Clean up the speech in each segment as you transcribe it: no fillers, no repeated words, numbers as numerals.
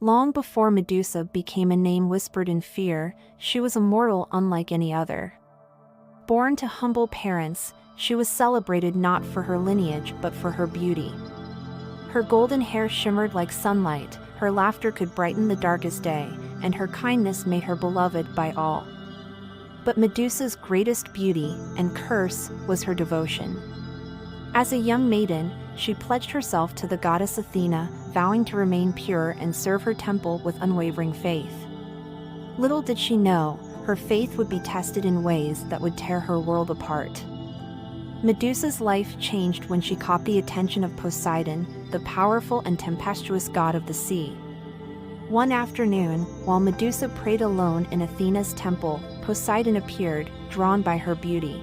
Long before Medusa became a name whispered in fear, she was a mortal unlike any other. Born to humble parents, she was celebrated not for her lineage but for her beauty. Her golden hair shimmered like sunlight, her laughter could brighten the darkest day, and her kindness made her beloved by all. But Medusa's greatest beauty and curse was her devotion. As a young maiden, she pledged herself to the goddess Athena, vowing to remain pure and serve her temple with unwavering faith. Little did she know, her faith would be tested in ways that would tear her world apart. Medusa's life changed when she caught the attention of Poseidon, the powerful and tempestuous god of the sea. One afternoon, while Medusa prayed alone in Athena's temple, Poseidon appeared, drawn by her beauty.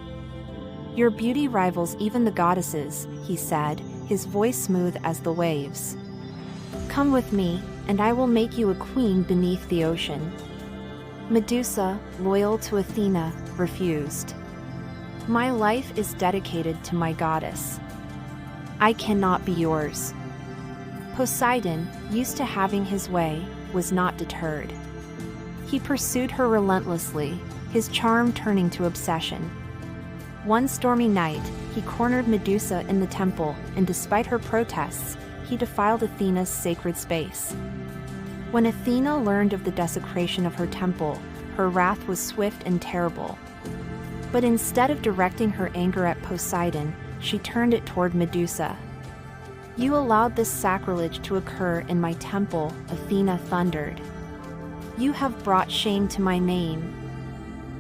"Your beauty rivals even the goddesses," he said, his voice smooth as the waves. "Come with me, and I will make you a queen beneath the ocean." Medusa, loyal to Athena, refused. "My life is dedicated to my goddess. I cannot be yours." Poseidon, used to having his way, was not deterred. He pursued her relentlessly, his charm turning to obsession. One stormy night, he cornered Medusa in the temple, and despite her protests, he defiled Athena's sacred space. When Athena learned of the desecration of her temple, her wrath was swift and terrible. But instead of directing her anger at Poseidon, she turned it toward Medusa. "You allowed this sacrilege to occur in my temple," Athena thundered. "You have brought shame to my name."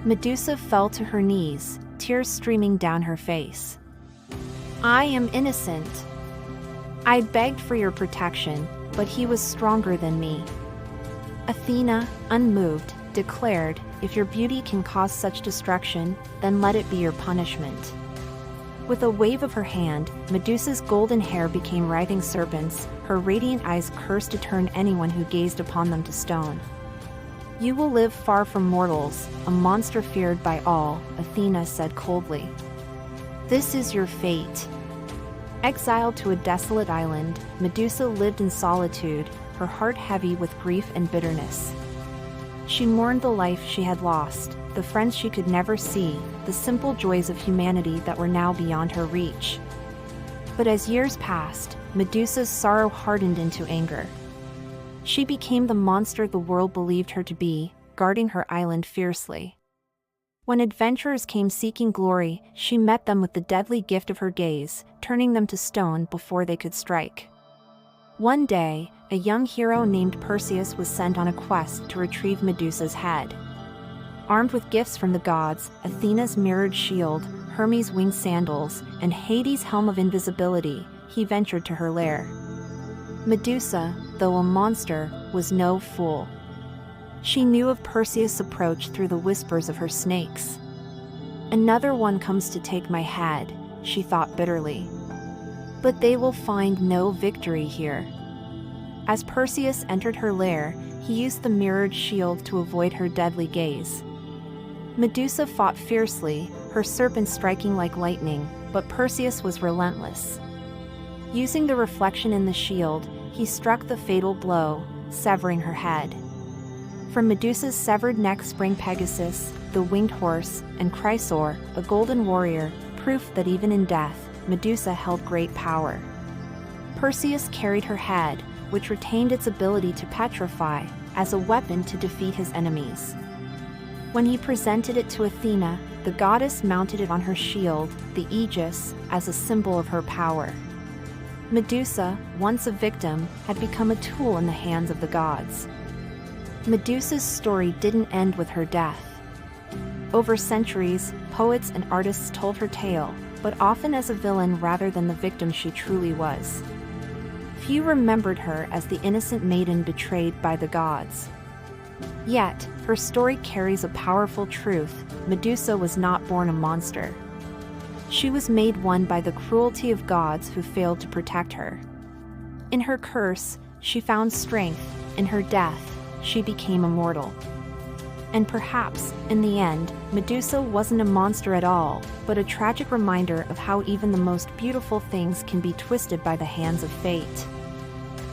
Medusa fell to her knees, tears streaming down her face. "I am innocent. I begged for your protection, but he was stronger than me." Athena, unmoved, declared, "If your beauty can cause such destruction, then let it be your punishment." With a wave of her hand, Medusa's golden hair became writhing serpents, her radiant eyes cursed to turn anyone who gazed upon them to stone. "You will live far from mortals, a monster feared by all," Athena said coldly. "This is your fate." Exiled to a desolate island, Medusa lived in solitude, her heart heavy with grief and bitterness. She mourned the life she had lost, the friends she could never see, the simple joys of humanity that were now beyond her reach. But as years passed, Medusa's sorrow hardened into anger. She became the monster the world believed her to be, guarding her island fiercely. When adventurers came seeking glory, she met them with the deadly gift of her gaze, turning them to stone before they could strike. One day, a young hero named Perseus was sent on a quest to retrieve Medusa's head. Armed with gifts from the gods, Athena's mirrored shield, Hermes' winged sandals, and Hades' helm of invisibility, he ventured to her lair. Medusa, though a monster, was no fool. She knew of Perseus' approach through the whispers of her snakes. "Another one comes to take my head," she thought bitterly. "But they will find no victory here." As Perseus entered her lair, he used the mirrored shield to avoid her deadly gaze. Medusa fought fiercely, her serpent striking like lightning, but Perseus was relentless. Using the reflection in the shield, he struck the fatal blow, severing her head. From Medusa's severed neck sprang Pegasus, the winged horse, and Chrysaor, a golden warrior, proof that even in death, Medusa held great power. Perseus carried her head, which retained its ability to petrify, as a weapon to defeat his enemies. When he presented it to Athena, the goddess mounted it on her shield, the aegis, as a symbol of her power. Medusa, once a victim, had become a tool in the hands of the gods. Medusa's story didn't end with her death. Over centuries, poets and artists told her tale, but often as a villain rather than the victim she truly was. Few remembered her as the innocent maiden betrayed by the gods. Yet, her story carries a powerful truth: Medusa was not born a monster. She was made one by the cruelty of gods who failed to protect her. In her curse, she found strength; in her death, she became immortal. And perhaps, in the end, Medusa wasn't a monster at all, but a tragic reminder of how even the most beautiful things can be twisted by the hands of fate.